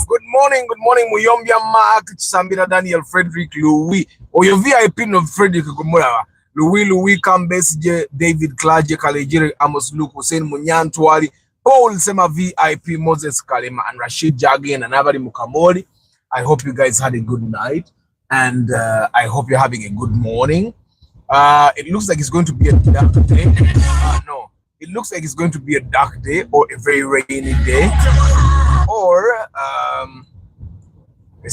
Good morning, Muyombia Mark, Sambira Daniel, Frederick, Louis, or your VIP of Frederick Gumura, Louis Cambes, David Klaje, Kalejiri, Amos Luke, Hussein Munyan Twali, Paul Sema VIP, Moses Kalema, and Rashid Jagi, and Anabari Mukamori. I hope you guys had a good night, and I hope you're having a good morning. It looks like it's going to be a dark day. No, it looks like it's going to be a dark day or a very rainy day, or it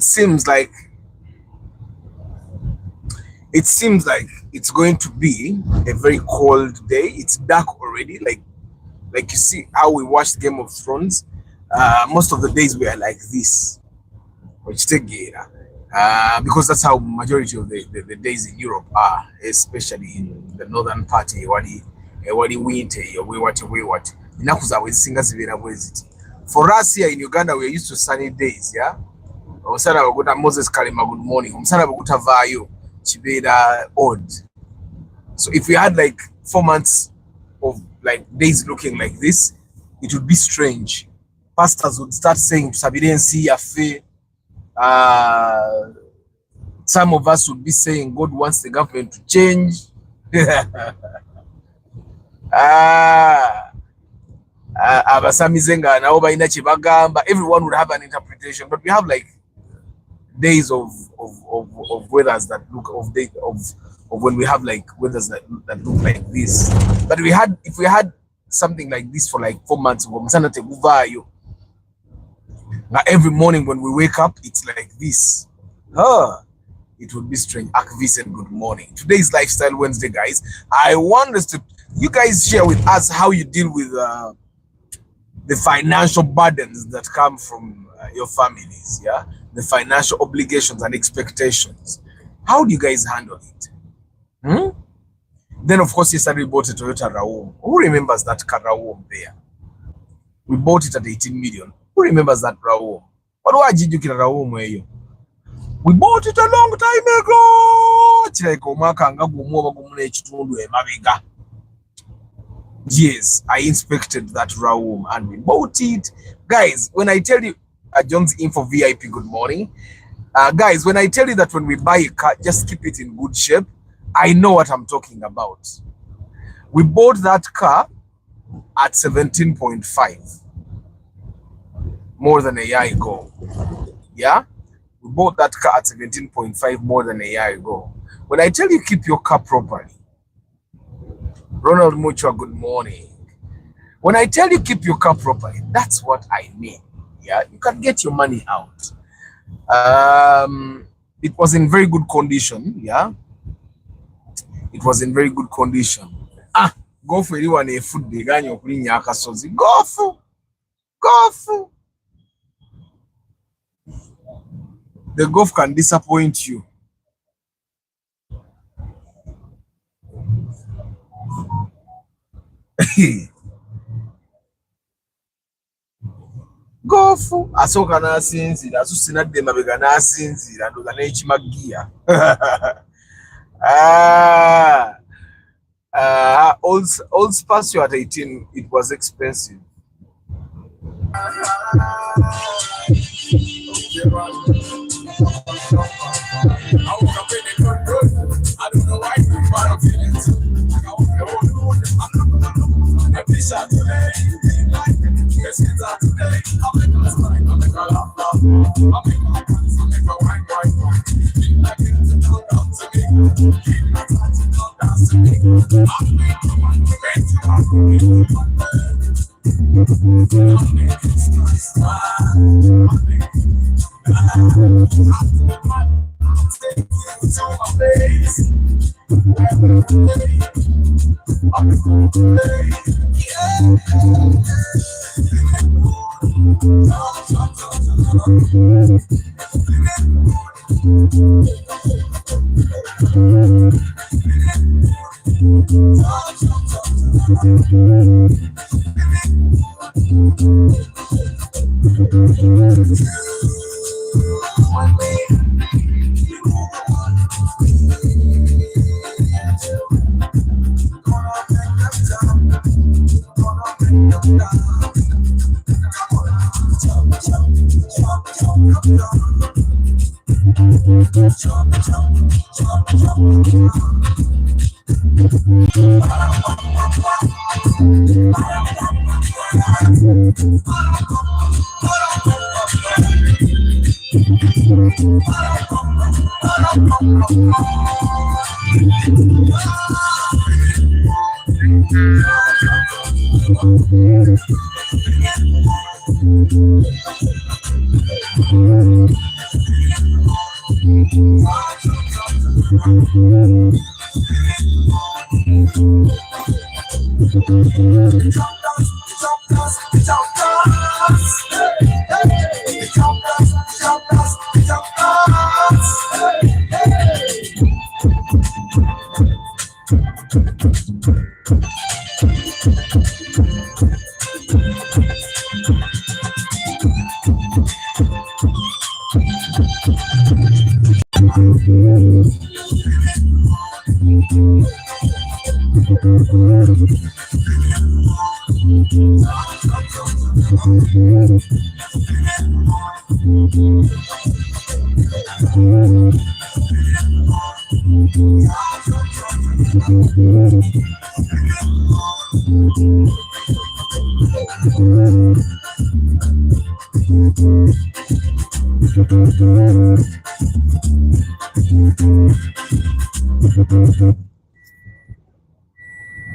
seems like It seems like it's going to be a very cold day. It's dark already. Like you see how we watched Game of Thrones. Most of the days were like this. Because that's how majority of the days in Europe are, especially in the northern part. Ewali winter, what. For us here in Uganda, we're used to sunny days, yeah. Omusana baguta Moses Kalima, good morning. Omusana baguta Vayo, Chibeda odd. So if we had like 4 months of like days looking like this, it would be strange. Pastors would start saying Sabidensi Yafe. Some of us would be saying God wants the government to change. Everyone would have an interpretation, but we have like days of weathers that look of when we have like weathers that look like this. But if we had something like this for like 4 months, every morning when we wake up, it's like this. It would be strange. Akvi said good morning. Today is Lifestyle Wednesday, guys. I want us to, you guys share with us how you deal with the financial burdens that come from your families, yeah? The financial obligations and expectations. How do you guys handle it? Then, of course, yesterday we bought a Toyota Raum. Who remembers that car Raum there? We bought it at 18 million. Who remembers that Raum? What did you get Raum? We bought it a long time ago. Yes, I inspected that Raum and we bought it. Guys, when I tell you, John's Info VIP, good morning. Guys, when I tell you that when we buy a car, just keep it in good shape, I know what I'm talking about. We bought that car at 17.5 more than a year ago. Yeah? We bought that car at 17.5 more than a year ago. When I tell you keep your car properly, Ronald Muchwa, good morning. When I tell you keep your car properly, that's what I mean. Yeah, you can get your money out. It was in very good condition. Yeah, it was in very good condition. Go for anyone a food they got your clean yakasozi. Go for. The golf can disappoint you. Gofu asoka nasinzira asusinadde mabega nasinzira ndoga n'ekimagiya. Old Spatio at 18, it was expensive. I don't know why you want to feel it.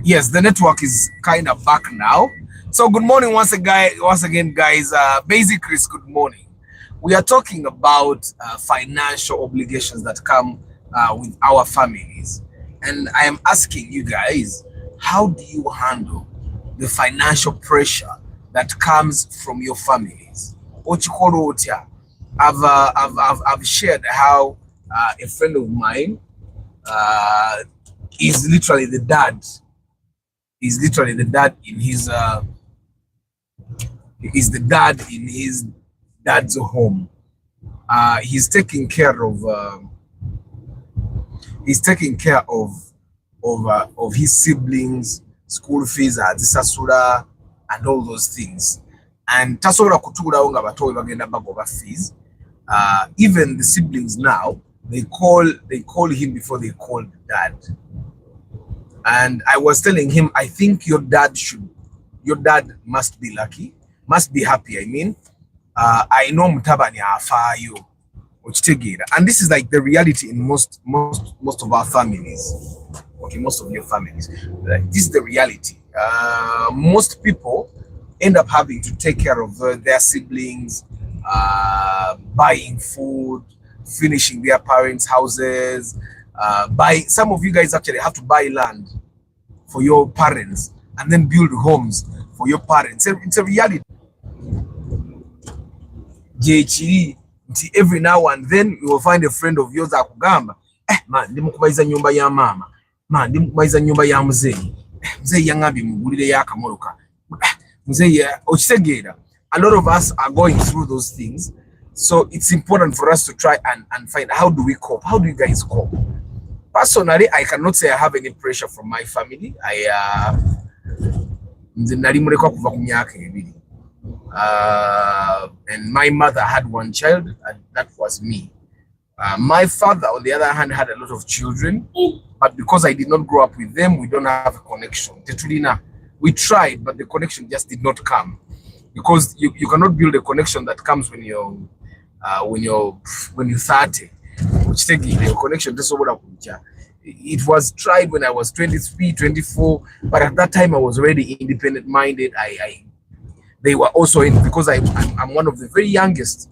Yes, the network is kind of back now. So good morning once again, guys. Basic Chris, good morning. We are talking about financial obligations that come with our families, and I am asking you guys, how do you handle the financial pressure that comes from your families? I've shared how a friend of mine is literally the dad. Is literally the dad in his is the dad in his dad's home. He's taking care of his siblings, school fees, zisasula, and all those things. And tasobola kutugulawo nga batowe bagenda bagoba fees. Even the siblings now, they call him before they call dad. And I was telling him, I think your dad must be lucky, must be happy. I mean, I know mutabani afayo, and this is like the reality in most of our families. Okay, most of your families, like, this is the reality. Most people end up having to take care of their siblings, buying food, finishing their parents' houses. Some of you guys actually have to buy land for your parents and then build homes for your parents. It's a reality. Every now and then you will find a friend of yours akugamba, man, ndimukubaiza nyumba ya mama, man, ndimukubaiza nyumba ya mzee, mzee yangabi mugulire ya kamoroka, mzee ochitegera. A lot of us are going through those things, so it's important for us to try and find, how do we cope? How do you guys cope? Personally, I cannot say I have any pressure from my family. And my mother had one child, and that was me. My father, on the other hand, had a lot of children, but because I did not grow up with them, we don't have a connection. Tetulina, we tried, but the connection just did not come, because you cannot build a connection that comes when you're 30. Connection. It was tried when I was 23, 24, but at that time I was already independent minded. They were also in, because I'm one of the very youngest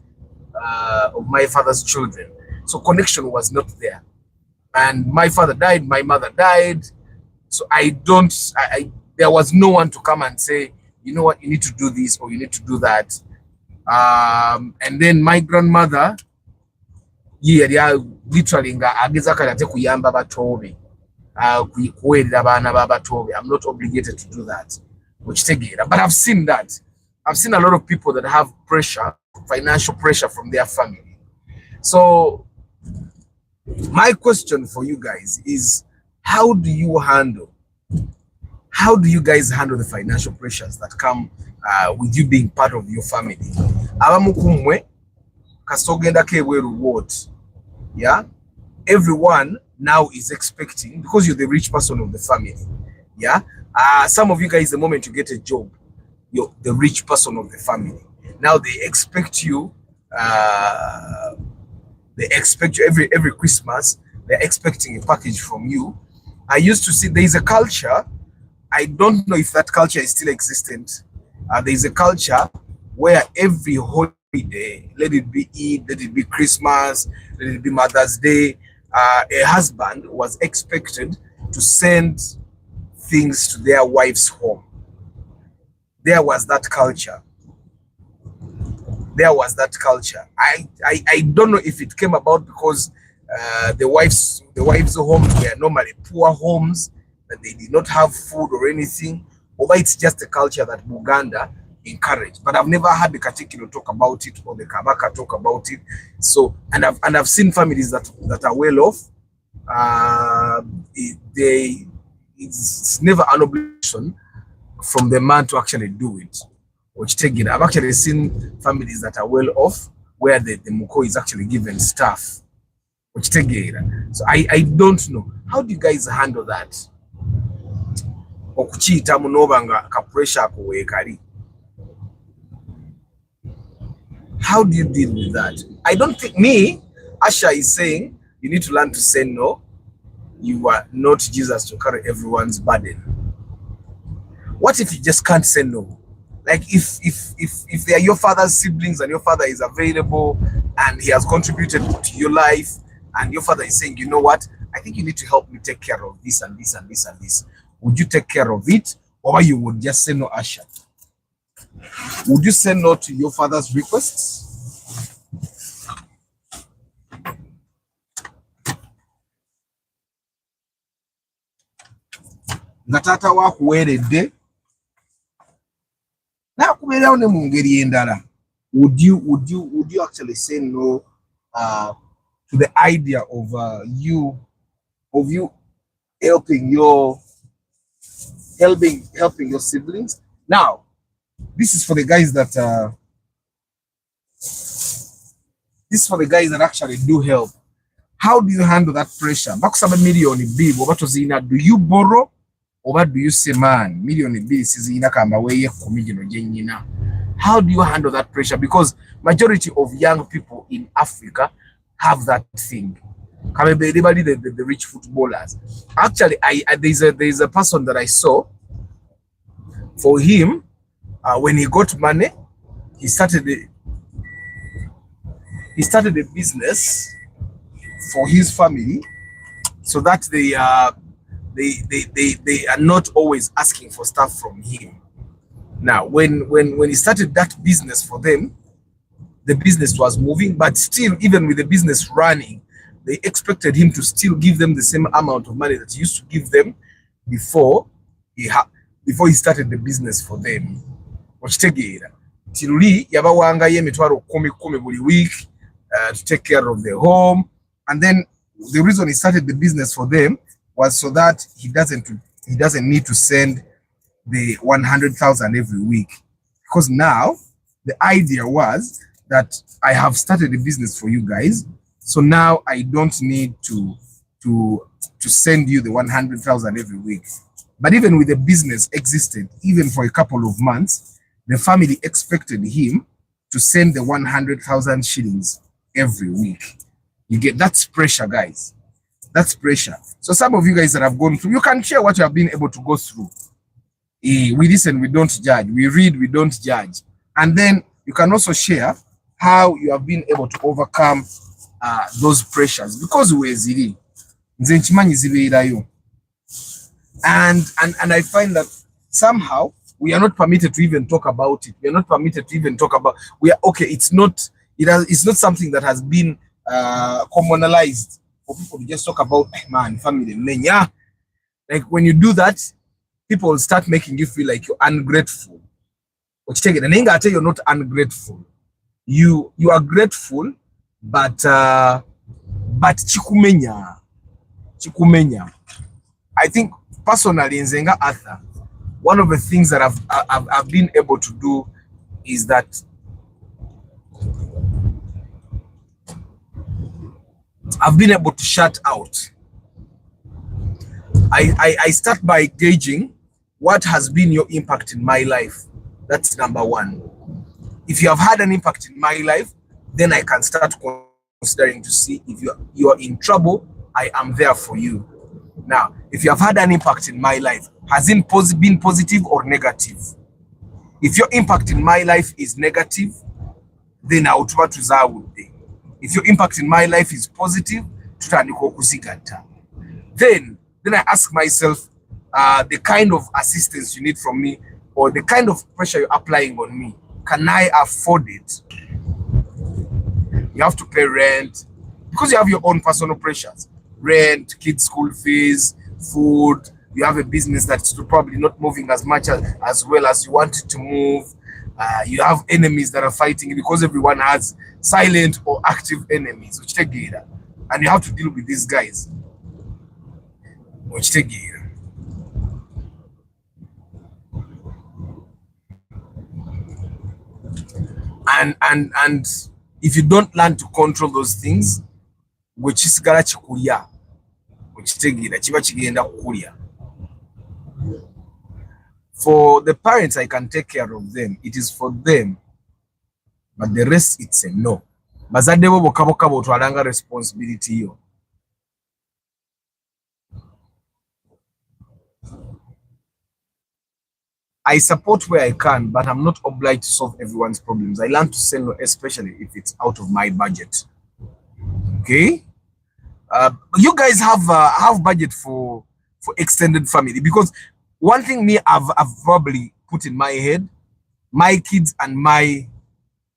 of my father's children, so connection was not there. And my father died, my mother died, so there was no one to come and say, you know what, you need to do this or you need to do that. And then my grandmother, literally agezakala ate kuyamba batobe, kuwerera abaana b'abatobe. I'm not obligated to do that, but I've seen that. I've seen a lot of people that have pressure, financial pressure from their family. So my question for you guys is, how do you guys handle the financial pressures that come with you being part of your family? Abamukumwe kasogenda kebweru what? Yeah, everyone now is expecting, because you're the rich person of the family. Yeah, some of you guys, the moment you get a job, you're the rich person of the family. Now they expect you. Every Christmas. They're expecting a package from you. I used to see there's a culture. I don't know if that culture is still existent. There's a culture where every holiday, let it be Eid, let it be Christmas, let it be Mother's Day, a husband was expected to send things to their wife's home. There was that culture. There was that culture. I don't know if it came about because the wives' homes were normally poor homes, that they did not have food or anything, or it's just a culture that Uganda encouraged. But I've never had the Katikino talk about it or the Kabaka talk about it. So, and I've seen families that are well off. It's never an obligation from the man to actually do it. Which take it. I've actually seen families that are well off where the Muko is actually given stuff. Which take it. So I don't know. How do you guys handle that? Okuchita munobanga ka pressure kuwekali. How do you deal with that? I don't think Asha is saying you need to learn to say no. You are not Jesus to carry everyone's burden. What if you just can't say no? Like if they are your father's siblings and your father is available and he has contributed to your life and your father is saying, you know what, I think you need to help me take care of this and this and this and this. Would you take care of it, or you would just say no, Asha? Would you say no to your father's requests? Ngatata wa kuweredde na kubeerawo ne mu ngeri endala. Would you actually say no to the idea of you helping your siblings? Now, this is for the guys that actually do help. How do you handle that pressure? Bakusaba million bibo batozina, do you borrow or do you say, man, million bills is ina kamba weye kumijino jenyina? How do you handle that pressure? Because majority of young people in Africa have that thing. Everybody, the rich footballers. Actually, there's a person that I saw. For him, when he got money, he started a business for his family, so that they are not always asking for stuff from him. Now, when he started that business for them, the business was moving, but still, even with the business running, they expected him to still give them the same amount of money that he used to give them before he started the business for them. Okitegeera Tiluli yabawanga ye emitwalo 10 buli week to take care of the home, and then the reason he started the business for them was so that he doesn't need to send the 100,000 every week, because now the idea was that I have started a business for you guys, so now I don't need to send you the 100,000 every week. But even with the business existed, even for a couple of months, the family expected him to send the 100,000 shillings every week. You get, that's pressure, guys. That's pressure. So some of you guys that have gone through, you can share what you have been able to go through. We listen, we don't judge. We read, we don't judge. And then you can also share how you have been able to overcome those pressures. Because we're and I find that somehow we are not permitted to even talk about it. We are not permitted to even talk about. We are okay. It's not something that has been commonalized for people to just talk about. Man, family, menya. Like when you do that, people will start making you feel like you're ungrateful. But take it, and I tell you're not ungrateful. You are grateful, but chikumenya. I think personally in Zenga Arthur, one of the things that I've been able to do is that I've been able to shut out. I start by gauging what has been your impact in my life. That's number one. If you have had an impact in my life, then I can start considering to see if you're in trouble, I am there for you. Now, if you have had an impact in my life, has it been positive or negative? If your impact in my life is negative, then I would try to. If your impact in my life is positive, tutandika okuzigatta. Then I ask myself, the kind of assistance you need from me or the kind of pressure you're applying on me, can I afford it? You have to pay rent because you have your own personal pressures. Rent, kids' school fees, food. You have a business that's probably not moving as much as well as you want it to move. You have enemies that are fighting because everyone has silent or active enemies, which take it, and you have to deal with these guys, which take it. And if you don't learn to control those things, which is chikulia, which take it, chiba chigenda kukulia. For the parents, I can take care of them. It is for them. But the rest, it's a no. Bazade bo bokaboka bo twalanga responsibility yo. I support where I can, but I'm not obliged to solve everyone's problems. I learn to say no, especially if it's out of my budget. Okay? You guys have budget for extended family, because one thing me I've probably put in my head, my kids and my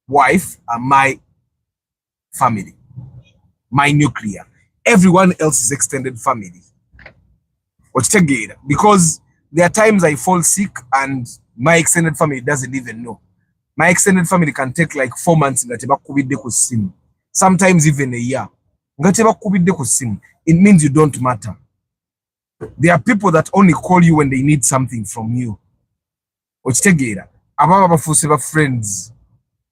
wife are my family, my nuclear. Everyone else is extended family. Because there are times I fall sick and my extended family doesn't even know. My extended family can take like 4 months. Sometimes even a year. It means you don't matter. There are people that only call you when they need something from you. Friends.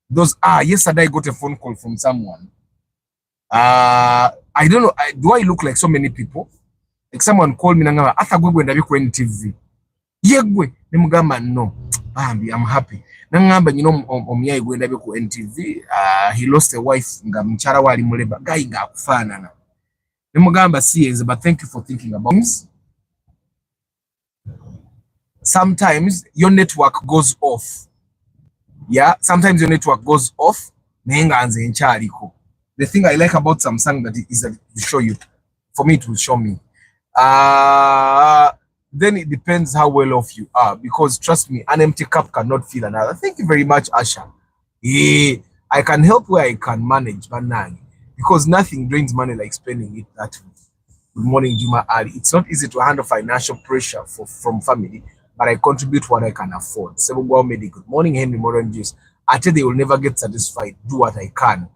Those yesterday I got a phone call from someone. I don't know. Do I look like so many people? Like someone called me nanga athagwe ndabiko NTV. Yegwe nimugamba no. I'm happy. Nangamba omyai gwe ndabiko NTV. He lost a wife nga mchara wali muleba guy nga akufanana. Nimugamba yes, but thank you for thinking about things. Sometimes your network goes off. Yeah, sometimes your network goes off. The thing I like about Samsung is that it will show you. For me, it will show me. Then it depends how well off you are, because trust me, an empty cup cannot fill another. Thank you very much, Asha. Yeah, I can help where I can manage, but because nothing drains money like spending it that way. Good morning, Juma Ali. It's not easy to handle financial pressure from family, but I contribute what I can afford. Good morning, Henry Moran Juice. I tell they will never get satisfied. Do what I can.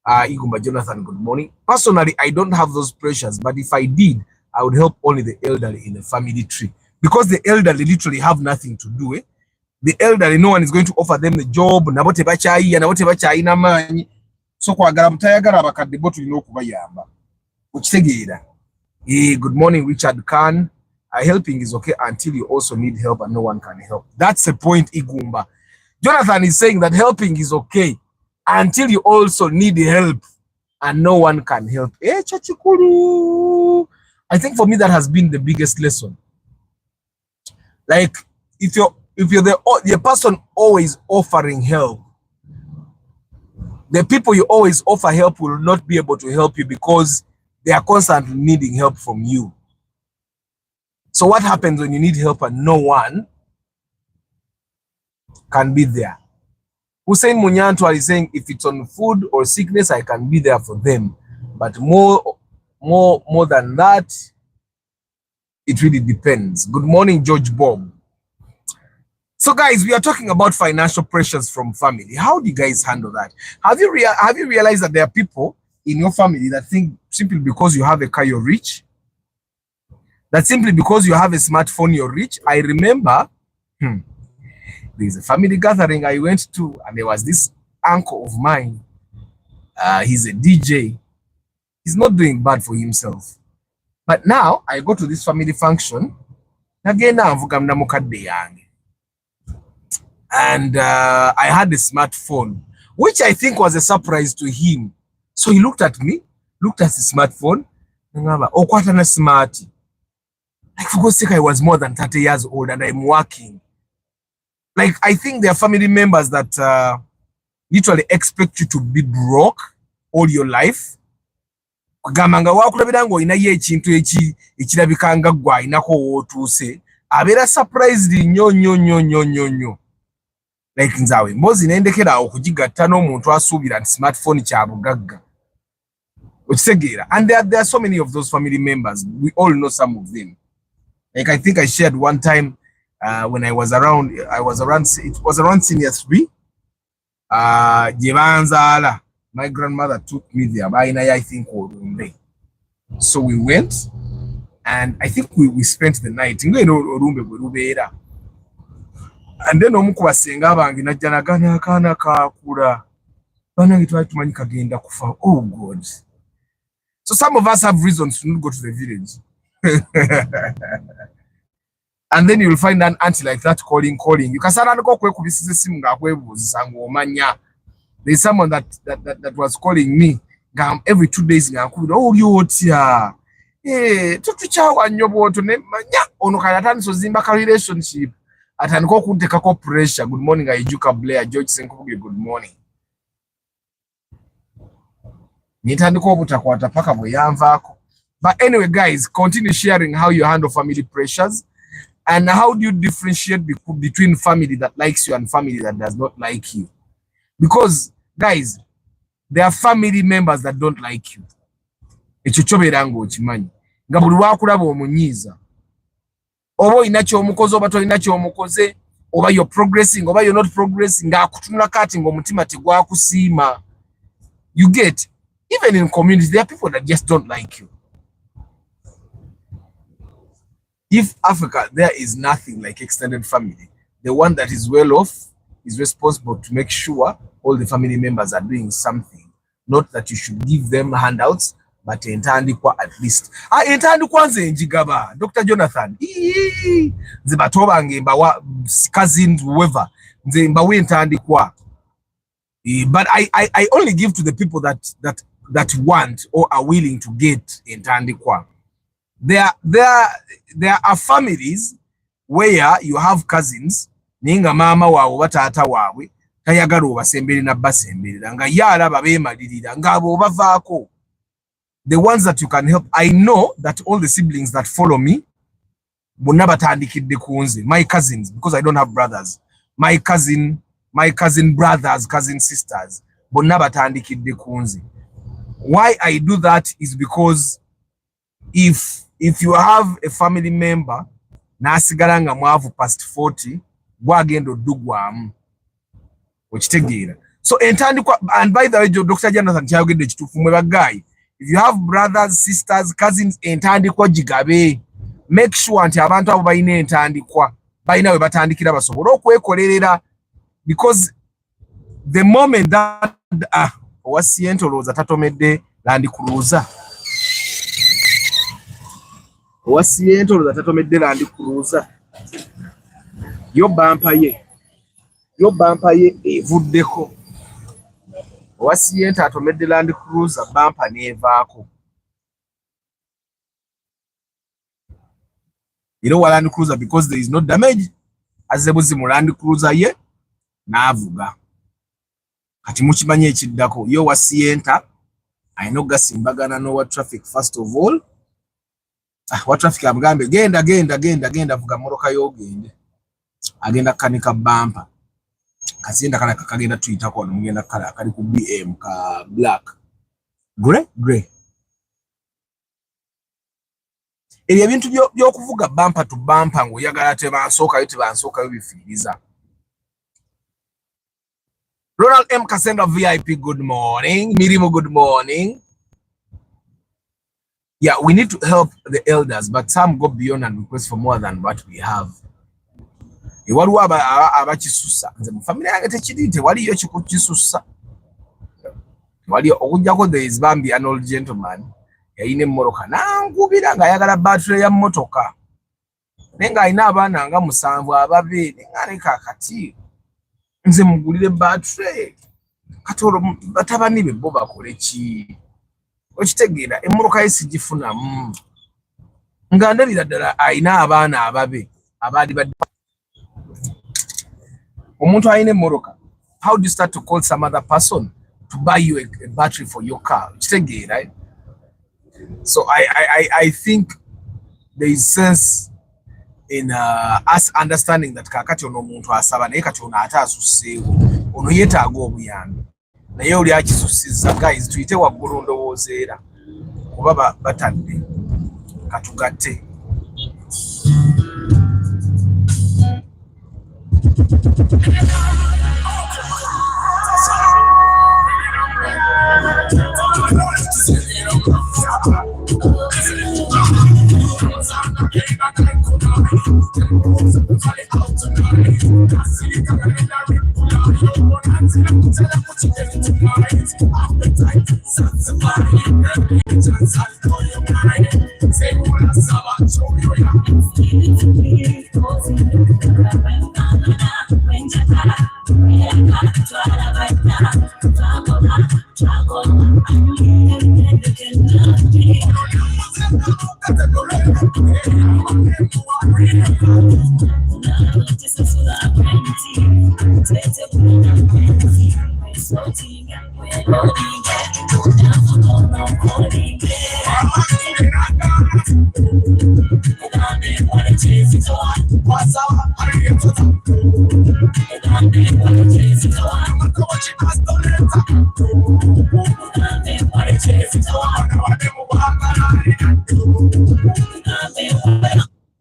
Igumba Jonathan, good morning. Personally, I don't have those pressures, but if I did, I would help only the elderly in the family tree, because the elderly literally have nothing to do. The elderly, no one is going to offer them the job. So good morning, Richard Khan. Helping is okay until you also need help and no one can help. That's the point, Igumba. Jonathan is saying that helping is okay until you also need help and no one can help. I think for me that has been the biggest lesson. Like if you're the person always offering help, the people you always offer help will not be able to help you because they are constantly needing help from you. So what happens when you need help and no one can be there? Hussein Munyantwa is saying if it's on food or sickness, I can be there for them. But more than that, it really depends. Good morning, George Bob. So guys, we are talking about financial pressures from family. How do you guys handle that? Have you realized that there are people in your family that think simply because you have a car, you're rich? That simply because you have a smartphone, you're rich? I remember there's a family gathering I went to, and there was this uncle of mine. He's a DJ. He's not doing bad for himself. But now I go to this family function. And I had a smartphone, which I think was a surprise to him. So he looked at me, looked at his smartphone, and oh, what a smart. Like, for God's sake, I was more than 30 years old and I'm working. Like, I think there are family members that literally expect you to be broke all your life. kugamba nga wakulabira ngo ina ye ekintu ekirabikanga gwa inako wotuuse abeera surprised nnyo like nzawe mbozi nendekera okugigatta n'omuntu asuubira nti smartphone kya bugagga okitegeera. And there are so many of those family members. We all know some of them. Like I think I shared one time when it was around senior 3. Jebanzala, my grandmother took me there. I think Orumbe. So we went, and I think we spent the night. And then omukubasenga bangi najjana gana akana kakula. Banange twali tumanyi kagenda kufa. Oh God. So some of us have reasons to not go to the village. And then you'll find an auntie like that calling. You can start to go there's someone that was calling me every 2 days. Oh, you here. Eh, tutuchawa nyoboto ne manya ono kayatani so zimba ka relationship. Ataniko kunteka ko pressure. Good morning, Ajuka Blair, George Senkubuge, good morning. But anyway, guys, continue sharing how you handle family pressures and how do you differentiate between family that likes you and family that does not like you. Because, guys, there are family members that don't like you. Echochoberango chimanyi. Nga buli wakulaba omunyiza. Oba inacho omukoze oba tolinacho omukoze, oba you're progressing oba you're not progressing, nga akutunula kati ng'omutima tegwakusiima. You get, even in communities, there are people that just don't like you. If Africa, there is nothing like extended family. The one that is well off is responsible to make sure all the family members are doing something. Not that you should give them handouts, but entandikwa at least. Entandikwa nze njigaba, Dr. Jonathan. Nze batoba nge mbawa cousins, whoever. Nze mbawe entandikwa. But I only give to the people that want or are willing to get entandikwa. There are families where you have cousins ninga mama wawe batata wawe tayagala obasembere na basembere nga yala babemalirira nga abo bavaako. The ones that you can help, I know that all the siblings that follow me bonna batandikidde kunze, my cousins, because I don't have brothers, my cousin brothers, cousin sisters bonna batandikidde kunze. Why I do that is because if you have a family member nasigala nga mwavu past 40 gwagendo dugwamu okitegeera. So entandikwa, and by the way, Dr. Jonathan kyayogedde kituufu mwe bagayi, if you have brothers, sisters, cousins, entandikwa gigabe. Make sure nti abantu abo balina entandikwa balina we batandikira basobola okwekolerera, because the moment that owasiyentolooza tatomedde Land Cruiser. Owasiyentolooza tatomedde Land Cruiser. Yo bampa ye evuddeko. Owasiyenta atomedde Land Cruiser bampa nevaako. You know what Land Cruiser, because there is no damage. Azebuzi mu Land Cruiser ye naavuga. Kati mukimanye ekiddako yo wasiyenta ayina ogasimbagana n'owa traffic first of all. Wa traffic amugambe genda vuga moroka yogende. Agenda kanika bampa. Kasienda kana kagenda tuyitako wano mugenda kala kali ku BM ka black. Grey. Ebyo ebintu by'okuvuga bampa to bampa ng'oyagala tebansookayo bifiiriza. Ronald M. Cassandra VIP, good morning. Mirimu, good morning. Yeah, we need to help the elders, but some go beyond and request for more than what we have. Waliwo abakisusa. Nze mu family yange tekiri tewaliyo kikukisusa. Waliyo okujjako there is Bambi, an old gentleman. Yayina emmoroka nangubira ng'ayagala battery ya mmotoka. Naye ng'alina abaana nga 7 ababe nengaleka akati. Nze mugulire battery. Katolo batabani be bo bakole ki? Okitegeera emmoroka ye sigifunamu. Nga ndabira ddala ayina abaana ababe abaali badde. Omuntu ayina emmoroka, how do you start to call some other person to buy you a battery for your car? Okitegeera, right? So I think there is sense in us understanding that kakati ono muntu asaba naye kati ono ate asuseewo ono yeetaaga obuyambi naye oli akisusiza guys tuyite waggulu ndowooza era kuba batadde katugatte.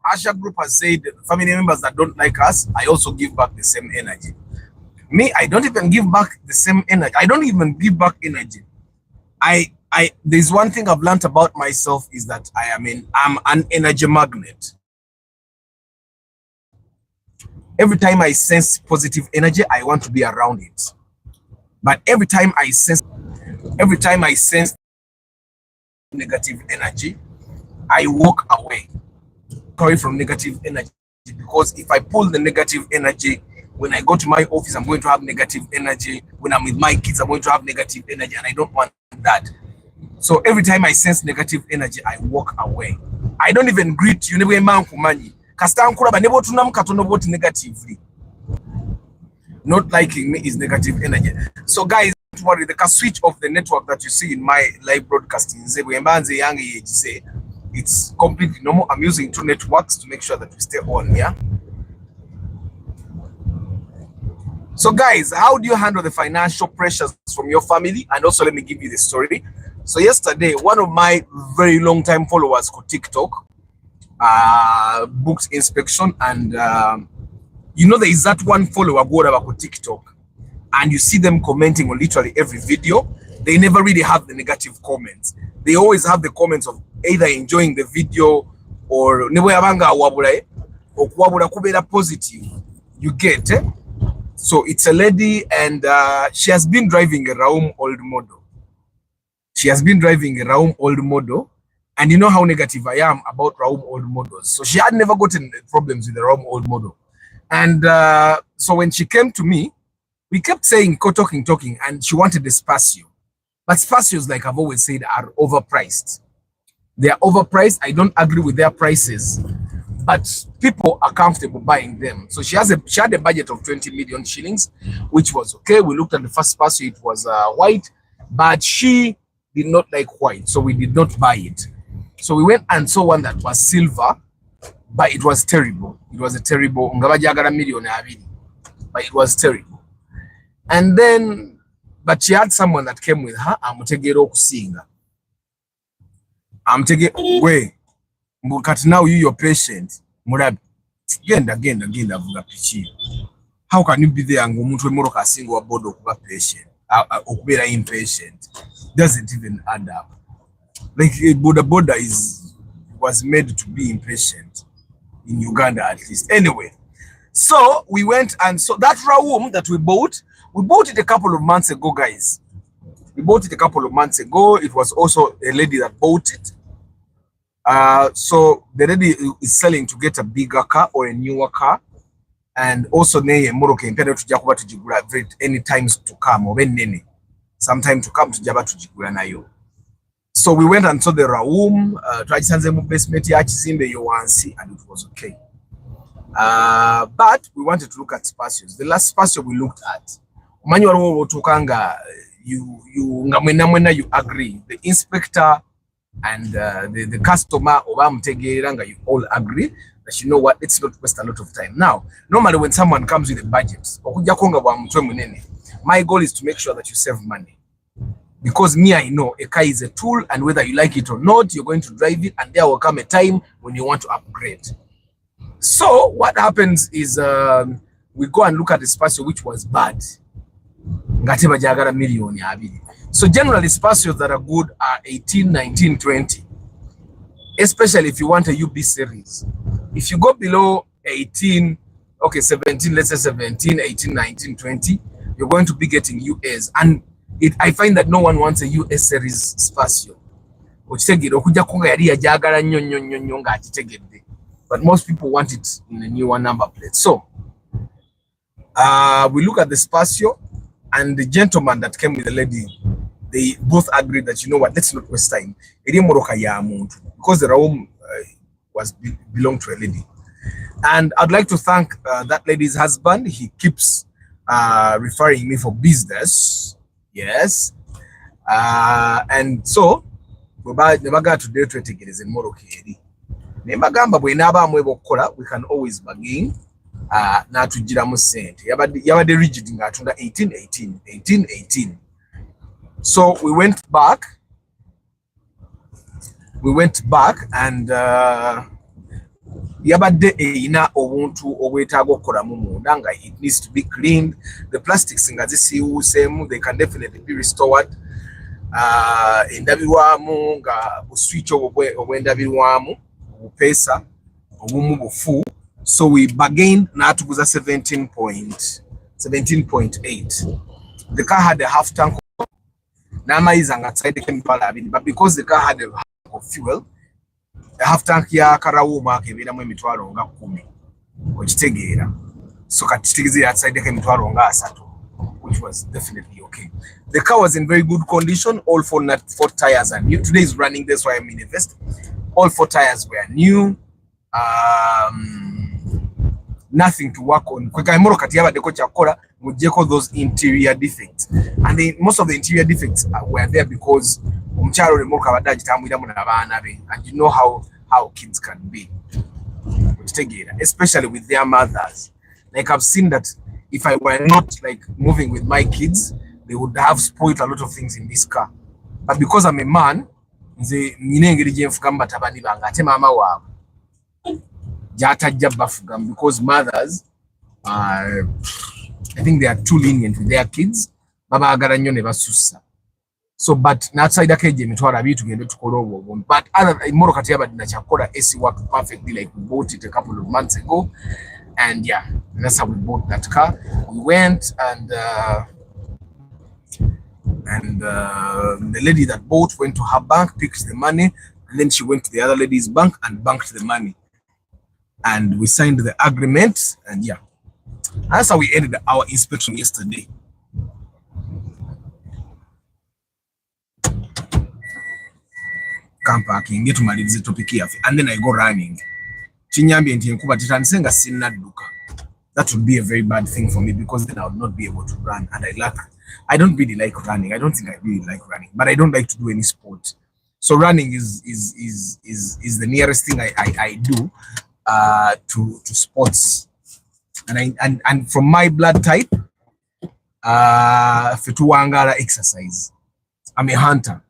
Asha Group has said family members that don't like us, I also give back the same energy. Me, I don't even give back the same energy. I don't even give back energy. There's one thing I've learned about myself is that I'm an energy magnet. Every time I sense positive energy, I want to be around it. But every time I sense negative energy, I walk away from negative energy, because if I pull the negative energy, when I go to my office, I'm going to have negative energy. When I'm with my kids, I'm going to have negative energy, and I don't want that. So every time I sense negative energy, I walk away. I don't even greet you. Negatively. Not liking me is negative energy. So guys, don't worry, they can switch off the network that you see in my live broadcasting. It's completely normal. I'm using 2 networks to make sure that we stay on, yeah? So guys, how do you handle the financial pressures from your family? And also let me give you the story. So yesterday, one of my very long time followers on TikTok booked inspection, and you know, there is that one follower go about TikTok and you see them commenting on literally every video. They never really have the negative comments. They always have the comments of either enjoying the video or positive. You get it? So it's a lady, and she has been driving a Raum old model. And you know how negative I am about Raum old models. So she had never gotten problems with the Raum old model. And so when she came to me, we kept saying, talking, and she wanted the Spacio. But Spacios, like I've always said, are overpriced. They are overpriced. I don't agree with their prices, but people are comfortable buying them. So she had a budget of 20 million shillings, which was okay. We looked at the first Spacio, it was white, but she did not like white, so we did not buy it. So we went and saw one that was silver, but it was terrible. It was a terrible, but it was terrible. And then, but she had someone that came with her. Wait, but now you're patient. How can you be there and go single board of patient? Impatient doesn't even add up. Like border was made to be impatient in Uganda, at least. Anyway, so we went and saw that Raum that we bought it a couple of months ago, guys. We bought it a couple of months ago. It was also a lady that bought it. So the lady is selling to get a bigger car or a newer car. And also any times to come or sometime to come to Jaba to jigura nayo. So we went and saw the Raum, basement and it was okay. But we wanted to look at Spacios. The last Spacio we looked at, you agree. The inspector and the customer you all agree that you know what, let's not waste a lot of time. Now, normally when someone comes with a budget, my goal is to make sure that you save money. Because me, I know a car is a tool, and whether you like it or not, you're going to drive it, and there will come a time when you want to upgrade. So what happens is we go and look at the spacio which was bad. So generally spacios that are good are 18, 19, 20. Especially if you want a UB series. If you go below 18, okay, 17, let's say 17, 18, 19, 20, you're going to be getting US. And I find that no one wants a US series spacio. But most people want it in a newer number plate. So we look at the spacio, and the gentleman that came with the lady, they both agreed that, you know what, let's not waste time. Because the Raum belonged to a lady. And I'd like to thank that lady's husband. He keeps referring me for business. Yes. And so, we can always bargain. Na tujiramu sente yabade rigid nga atunda 18. So we went back and yabade ina obuntu obwetaaga okukolamu munda nga it needs to be cleaned. The plastics nga zisiiwuusemu, they can definitely be restored. Endabirwamu nga buswitch obwendabirwamu obupesa obumu bufu. So we bargained na tuguza 17.8. The car had a half tank but because the car had a half of fuel, the half tank ya karawuma keberamu emitwalo nga 10 okitegeera. So katitigeze outside emitwalo nga 3, which was definitely okay. The car was in very good condition. All four tires are new. Today is running, that's why I'm in a vest. All 4 tires were new. Nothing to work on. Those interior defects, and most of the interior defects were there because and you know how kids can be, especially with their mothers. Like I've seen that if I were not like moving with my kids, they would have spoiled a lot of things in this car. But because I'm a man, because mothers are, I think they are too lenient with their kids. So, but outside the cage, but other AC worked perfectly. Like we bought it a couple of months ago, and yeah, that's how we bought that car. We went and the lady that bought went to her bank, picked the money, and then she went to the other lady's bank and banked the money. And we signed the agreement, and yeah, that's how we ended our inspection yesterday. Car parking, get to my topic here, and then I go running. That would be a very bad thing for me, because then I would not be able to run, and I don't really like running. I don't think I really like running, but I don't like to do any sport. So running is the nearest thing I do to sports, and from my blood type, Fetuangara exercise. I'm a hunter.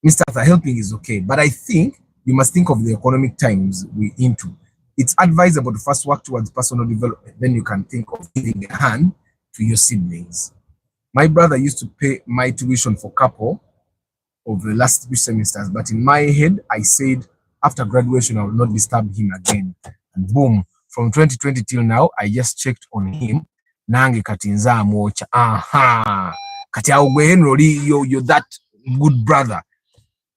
Mr. Helping is okay, but I think you must think of the economic times we're into. It's advisable to first work towards personal development, then you can think of giving a hand to your siblings. My brother used to pay my tuition for couple of the last 3 semesters, but in my head, I said after graduation, I will not disturb him again. And boom, from 2020 till now, I just checked on him. Nange katinza mocha. Aha. Kati augwe Henry, you're that good brother.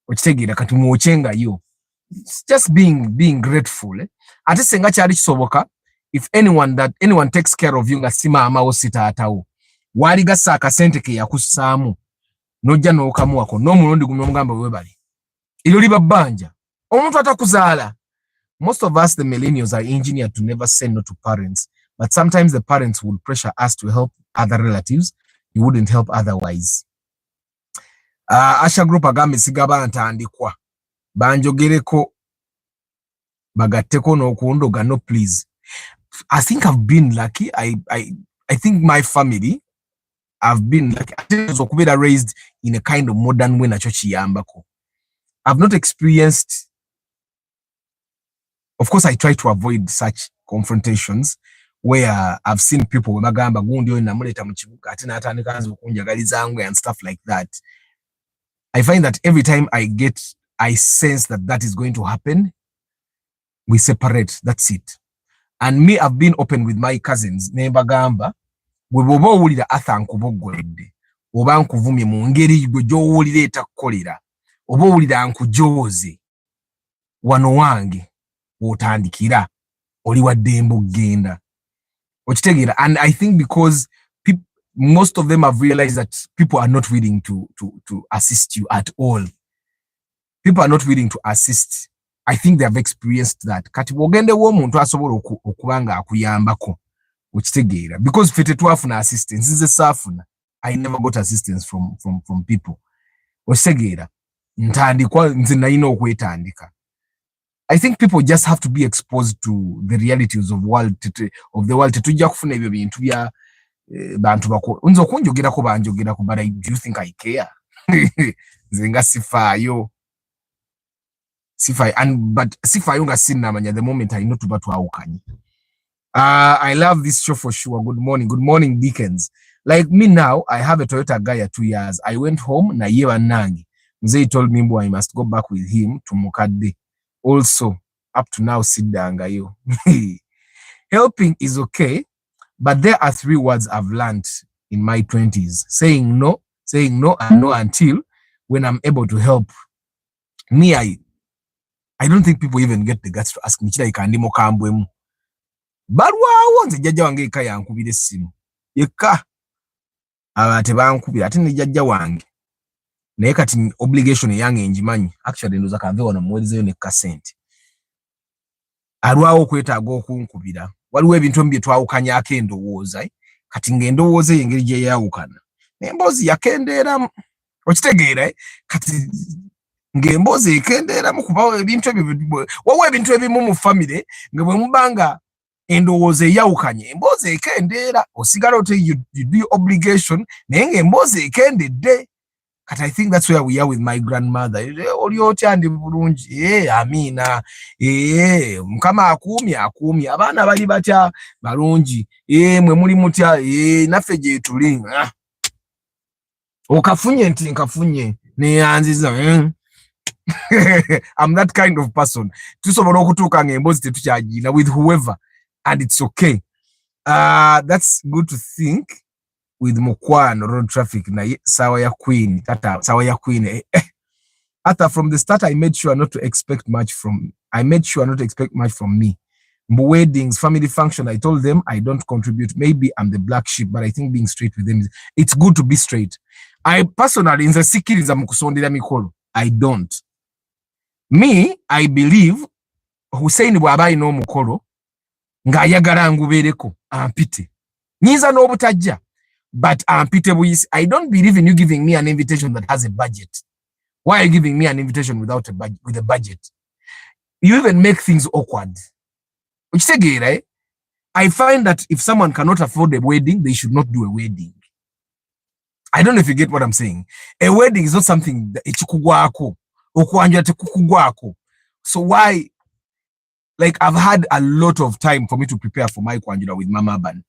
Ochitegera kati muochenga you. It's just being grateful. Ate senga chari chisoboka. If anyone takes care of you ngasima ama sita atao. Wali gasa akasente ke yakusamu. Noja no kamuako. No murundi gumyomugamba webali. Iloli babanja. Omuntu atakuzala. Most of us, the millennials, are engineered to never say no to parents. But sometimes the parents would pressure us to help other relatives you wouldn't help otherwise. Asha group agambe sigaba ntandikwa banjogereko bagatteko n'okundoga. No, please. I think I've been lucky. I think my family, I've been lucky. I raised in a kind of modern way na chochi yambako. I've not experienced. Of course, I try to avoid such confrontations where I've seen people magamba gundi oyo namuleta mu kibuga ate n'atandika anza okunjagaliza ngwe and stuff like that. I find that every time I sense that is going to happen, we separate. That's it. And me, I've been open with my cousins. Nebagamba, we boba owulira Arthur nkuboggoledde, oba nkuvumye mu ngeri gwe gy'owulira etakukolera, oba owulira nkujooze, wano wange w'otandikira, oli wa ddembe okgenda. Okitegeera. And I think because most of them have realized that people are not willing to assist you at all. People are not willing to assist. I think they have experienced that. Kati bwogende w'omuntu asobola okubanga akuyambako okitegeera. Because fete twafuna assistance, nze saafuna. I never got assistance from people. Okitegeera. Ntandikwa nze nalina okwetandika. I think people just have to be exposed to the realities of the world. Tetujja kufuna ebyo bintu bya bantu bako. Nze okunjogerako banjogerako, but do you think I care? Nze nga sifaayo. But sifayo nga sinamanya the moment I know tuba twawukanye. I love this show for sure. Good morning Deacons. Like me now, I have a Toyota Gaia 2 years. I went home na yewa nangi. Mzee told me I must go back with him to Mukadde. Also, up to now, sidanga yo. Helping is okay, but there are 3 words I've learned in my 20s. Saying no, and no until when I'm able to help. Me, I don't think people even get the guts to ask me kira ikandimo kambwemu. Balwawo nze jjajja wange eka yankubira essimu. Yekka abate bankubira ate ne jjajja wange. Naye kati obligation yange njimanyi. Actually ndoza kanve wano muwezeyo ne kasente. Alwawo kwetaaga okunkubira. Waliwo ebintu mbye twawukanyako endowooza. Kati ng'endowooza engeri gye yawukana. Emboozi yakendeeramu. Okitegeera kati ng'emboozi ekendeeramu kuba ebintu ebyo wawa ebintu ebimu mu family nga bwe mubanga endowooza eyawukanye emboozi ekendeera osigala ote you do your obligation naye ng'emboozi ekendedde. Kati I think that's where we are with my grandmother. Oli otya ndi bulungi? Amina. Mukama akuumye abaana bali batya balungi. Mwe muli mutya? Naffe gye tuli. Okafunye nti nkafunye neyanziza. I'm that kind of person. Tusobola okutuuka ng'emboozi tetukyagina with whoever, and it's okay. That's good to think. With Mukwano road traffic na sawa ya Queen, sawa ya Queen. After from the start, I made sure not to expect much from me. Weddings, family function, I told them I don't contribute. Maybe I'm the black sheep, but I think being straight with them it's good to be straight. I personally in the sikiriza mukusondera mikolo. I don't. Me, I believe Hussein bw'aba ino mukolo ng'ayagala ngubeereko ampite. Nyiza n'obutajja. But I don't believe in you giving me an invitation that has a budget. Why are you giving me an invitation without with a budget? You even make things awkward. Which say, right? I find that if someone cannot afford a wedding, they should not do a wedding. I don't know if you get what I'm saying. A wedding is not something that so why? Like I've had a lot of time for me to prepare for my kwanjula with Mama Ban.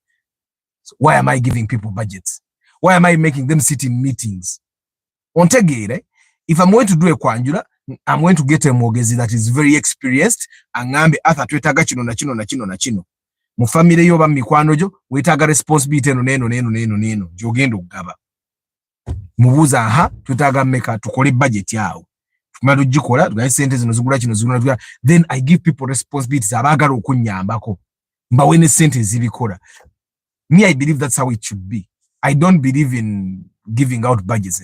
So why am I giving people budgets? Why am I making them sit in meetings? If I'm going to do a kwanjula, I'm going to get a mogezi that is very experienced. Angambe atha twetaga kino na kino na kino na kino. Mu family yo ba mikwano jo wetaga responsibility neno jogendo kugaba. Mubuza aha twetaga meka tukole budget yawo. Tumalo jikola tugaye sente zino zigula kino zigula. Then I give people responsibilities abagala okunyambako. Mbawene sente zibikola. Me, I believe that's how it should be. I don't believe in giving out budgets.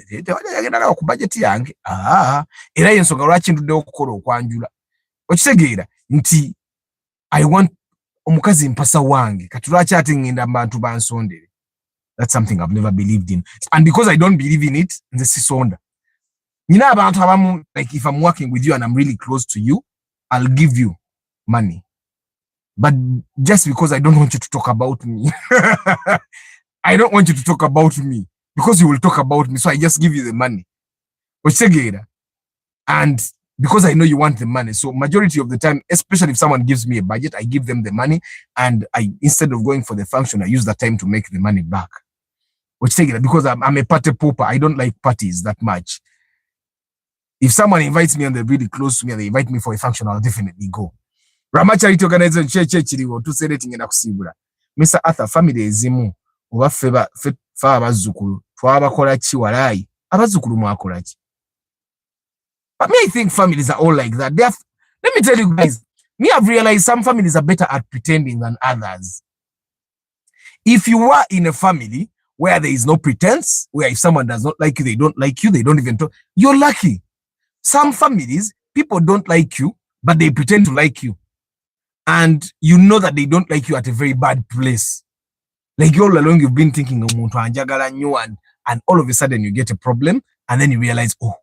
Era yensonga lwaki ndudde okukola okwanjula. Okitegeera nti I want omukazi mpasa wange. Kati lwaki ate ngenda abantu bansondere. That's something I've never believed in. And because I don't believe in it, nze sisonda. You know about how like if I'm working with you and I'm really close to you, I'll give you money. But just because I don't want you to talk about me, I don't want you to talk about me because you will talk about me. So I just give you the money. And because I know you want the money, so majority of the time, especially if someone gives me a budget, I give them the money, and I, instead of going for the function, I use that time to make the money back. Because I'm a party pooper. I don't like parties that much. If someone invites me and they're really close to me and they invite me for a function, I'll definitely go. Ramacharity organization chiriwo tuseretinga na kusibula. Mr. Arthur family ezimu oba feba fa abazukulu twabakola ki walayi abazukulu mwakola ki. But me, I think families are all like that. Let me tell you guys, me have realized some families are better at pretending than others. If you are in a family where there is no pretense, where if someone does not like you, they don't like you, they don't even talk, you're lucky. Some families, people don't like you, but they pretend to like you. And you know that they don't like you at a very bad place. Like all along, you've been thinking, and all of a sudden you get a problem, and then you realize, oh,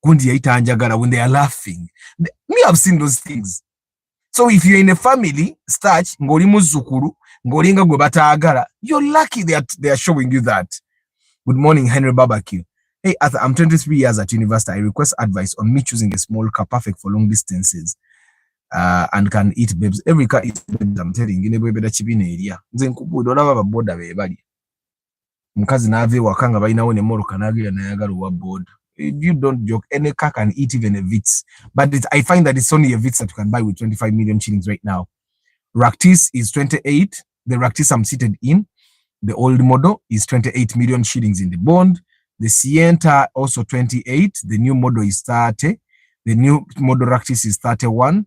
when they are laughing. Me, I've seen those things. So if you're in a family, you're lucky they are showing you that. Good morning, Henry Barbecue. Hey, Arthur, I'm 23 years at university. I request advice on me choosing a small car perfect for long distances. And can eat babes. Every car eats babes, I'm telling you. Baby that chip in area. Then kubu don't have a board away. Mukazi na ave wakanga baina one moro kanagi na yagaru wa board. You don't joke. Any car can eat even a Vitz. But I find that it's only a Vitz that you can buy with 25 million shillings right now. Raktis is 28. The Raktis I'm seated in, the old model, is 28 million shillings in the bond. The Sienta also 28. The new model is 30. The new model Raktis is 31.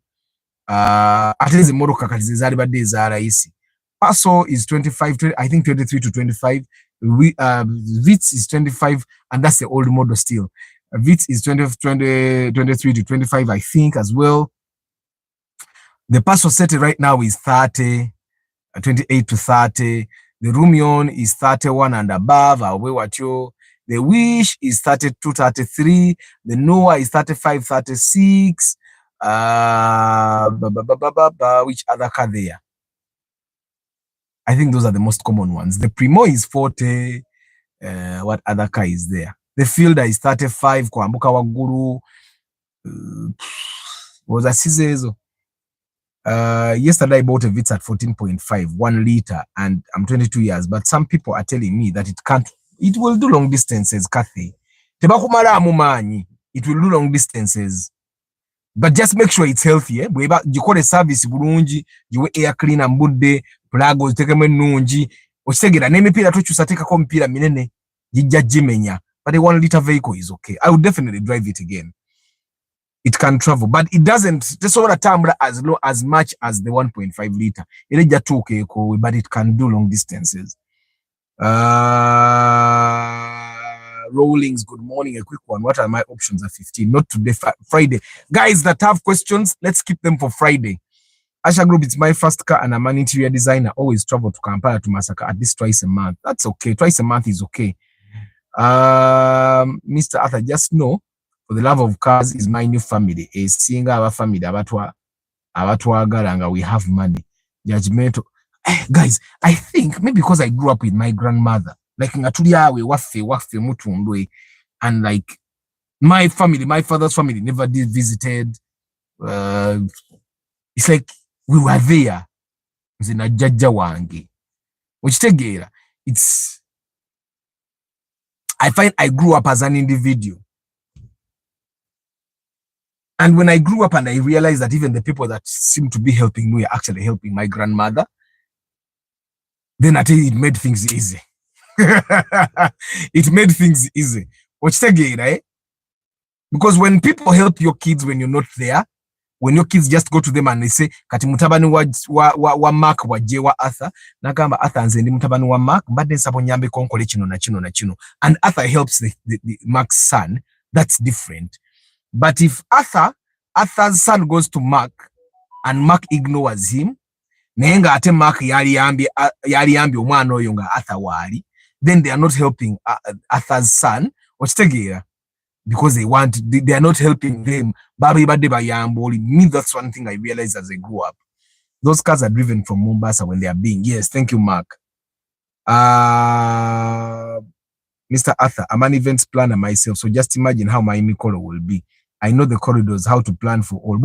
At least the model kakalizari bade zara isi. Paso is 25, I think 23 to 25. Vitz is 25, and that's the old model still. Vitz is 23 to 25, I think, as well. The Paso set right now is 30, 28 to 30. The Rumion is 31 and above. The Wish is 32, 33. The Noah is 35, 36. Which other car there? I think those are the most common ones. The Primo is 40. What other car is there? The Fielder is 35. Kwambuka Waguru. Was a Cizezo. Yesterday I bought a Vitz at 14.5, 1 liter, and I'm 22 years. But some people are telling me that it will do long distances, Kathy. It will do long distances. But just make sure it's healthy. You call a service, you air cleaner, mudde, plagos, take a menunji, or segura, name pila to choose a take a compila minene, jimenya. But a 1 liter vehicle is okay. I would definitely drive it again. It can travel, but it doesn't just over a time as low as much as the 1.5 liter. It is just okay, but it can do long distances. Rollings, good morning. A quick one. What are my options at 15? Not today, Friday. Guys that have questions, let's keep them for Friday. Asha Group, it's my first car and I'm an interior designer. Always travel to Kampala to Masaka at least twice a month. That's okay. Twice a month is okay. Mr. Arthur, just know, for the love of cars is my new family. A singer, our family, we have money. Judgmental. Guys, I think maybe because I grew up with my grandmother, like and like my family, my father's family never did visited. It's like we were there. It's I find I grew up as an individual. And when I grew up and I realized that even the people that seem to be helping me are actually helping my grandmother, then I tell you, it made things easy. It made things easy. Right? Because when people help your kids when you're not there, when your kids just go to them and they say, Kati mutabani wa Mark wa je wa Arthur, nagamba Arthur nze ndi mutabani wa Mark, mbadde nsaba onyambe konkole kino na kino na kino. And Arthur helps the Mark's son, that's different. But if Arthur's son goes to Mark and Mark ignores him, nenga ate Mark yali yambi omwana oyo nga Arthur wali, then they are not helping Arthur's son. Okitegeera? because they are not helping them. Me, that's one thing I realized as I grew up. Those cars are driven from Mombasa when they are being. Yes, thank you, Mark. Mr. Arthur, I'm an events planner myself, so just imagine how my mikolo will be. I know the corridors, how to plan for all.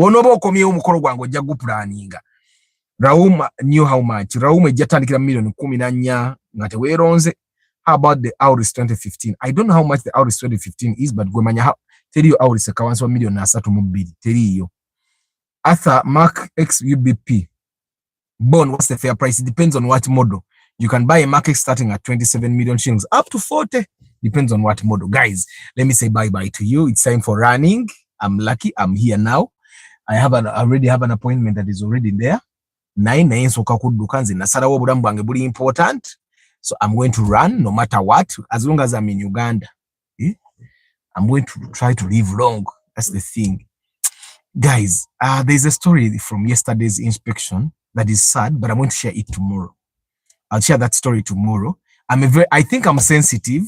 Raum knew how much. Raum ejatandikira million 14 nga teweronze. How about the Auris 2015? I don't know how much the Auris 2015 is, but gwemanya tell you Auris akawansi wa million na 3 tell you. Arthur, Mark X UBP. Born, what's the fair price? It depends on what model. You can buy a Mark X starting at 27 million shillings, up to 40. Depends on what model. Guys, let me say bye-bye to you. It's time for running. I'm lucky. I'm here now. I already have an appointment that is already there. 9 soka kudukanzi nasalawo obulamu bwange buli important. So I'm going to run no matter what, as long as I'm in Uganda. I'm going to try to live long. That's the thing. Guys, there's a story from yesterday's inspection that is sad, but I'm going to share it tomorrow. I'll share that story tomorrow. I think I'm sensitive.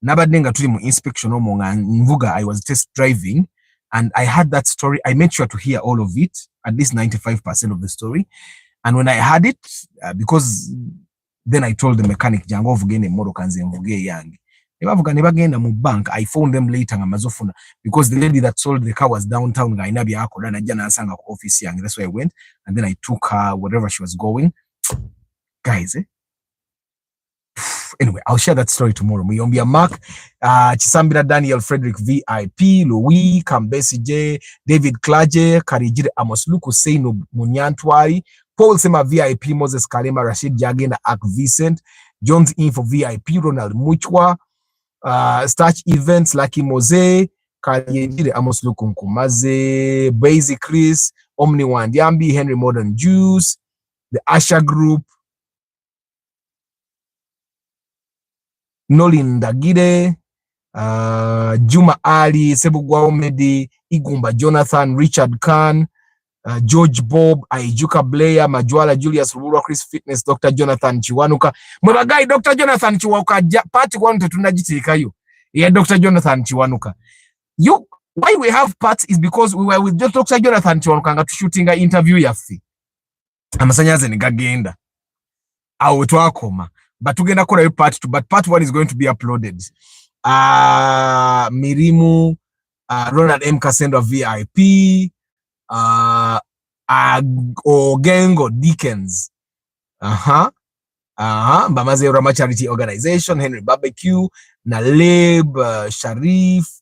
Nabadenga tuli mu inspection omonga Mvuga, I was test driving and I had that story. I made sure to hear all of it, at least 95% of the story. And when I had it, because then I told the mechanic, Jango Vugene Moro Kanze Mvuge Yang. Mu bank, I phoned them later because the lady that sold the car was downtown. Office Yang. That's where I went. And then I took her wherever she was going. Guys, anyway, I'll share that story tomorrow. Muyombia Mark, Chisambira Daniel Frederick VIP, Louis, Kambesi J, David Klaje, Karijire Amos Luku, Seino Munyantwari, Paul Sema VIP, Moses Kalema, Rashid Jagena, Ak Vincent, Jones Info VIP, Ronald Muchwa, Starch Events, Lucky Mose, Karijire Amos Luku Nkumaze, Basic Chris, Omni Wandiambi, Henry Modern Jews, the Asha Group, Nolin Dagide, Juma Ali, Sebugwa Omedi, Igumba Jonathan, Richard Khan, George Bob, Aijuka Blair, Majwala Julius Rubura, Chris Fitness, Dr. Jonathan Chiwanuka. Mwagai, Dr. Jonathan Chiwanuka, party one to tunajitika you. Yeah, Dr. Jonathan Chiwanuka. Why we have parts is because we were with Dr. Jonathan Chiwanuka shooting an interview yafi. Amasanyaze ni gagenda. Awe tuakoma. But we're going to call part 2. But part 1 is going to be uploaded. Mirimu, Ronald M. Kasendo VIP, Ogengo Dickens, Bamaze Rama Charity Organization, Henry Barbecue, Naleb, Sharif,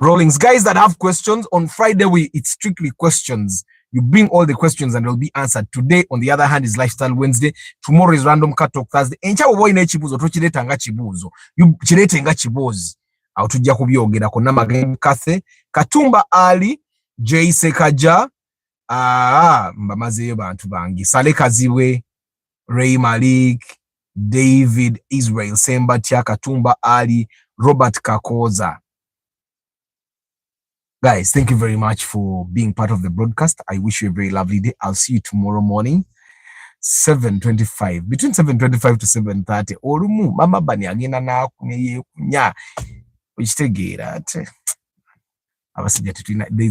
Rollings. Guys that have questions, on Friday it's strictly questions. You bring all the questions and they'll be answered. Today, on the other hand, is Lifestyle Wednesday. Tomorrow is Random Cat Talk Thursday. Encha boy na chibuzo tochileta nga chibuzo. You chilete nga chibozi. Au tujja kubyogera ko namagem Kathe, Katumba Ali, Jay Sekaja, mbamaze bantu bangi. Sale Kaziwe, Ray Malik, David Israel Semba Tia, Katumba Ali, Robert Kakoza. Guys, thank you very much for being part of the broadcast. I wish you a very lovely day. I'll see you tomorrow morning, 7:25. Between 7:25 to 7:30. Orumu, mama bani agina na kunya. There's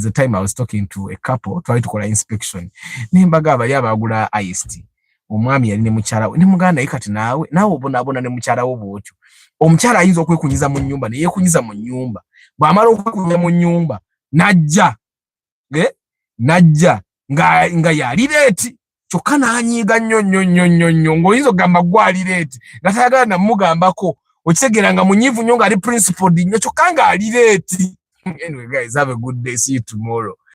a time I was talking to a couple, trying to call an inspection. Nimbaga bayaba agula IST. Omwami yali ne mukyala we. Ne muganda ikati nawe obonabona ne mukyala wo bwotyo. Omukyala ayinza okwekunyiza mu nnyumba ne yekunyiza mu nnyumba. Bwamala okwekunya mu nnyumba. Najja nga yali leti kyokka n'anyiiga nnyo ng'oyinza okugamba gwali leti nga tayagala namugambako okitegeera nga munyiivu nnyo ng'ali principled nnyo kyokka ng'ali leti. Anyway guys, have a good day, see you tomorrow.